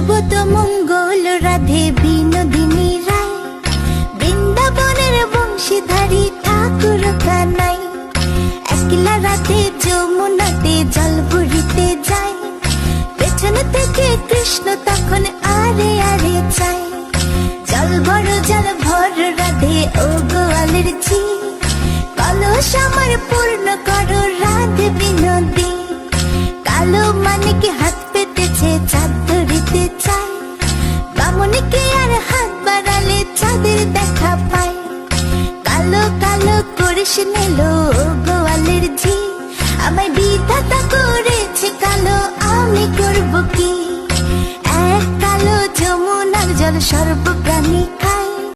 সর্বত মঙ্গল রাধে বিনোদিনী রায়, বৃন্দাবনের বংশীধারী ঠাকুর কানাই। একলা রাধে যমুনাতে জল ভরিতে যায়, পেছন থেকে কৃষ্ণ তখন আরে আরে চায়। জল ভর রাধে ও গোয়ালের ঝি, কলস আমার পূর্ণ করো রাধে বিনোদী। কালো মানিকে হাত পেতেছে চাঁদ ধরিতে চায়, বামুনিকে আর হাত বাড়ালে চাঁদের দেখা পায়। কালো কালো করিস নিলো গোয়ালের ঝি, আমায় বিধাতা করেছে কালো, আমি করব কি? এক কালো যমুনার জল সর্বপ্রাণী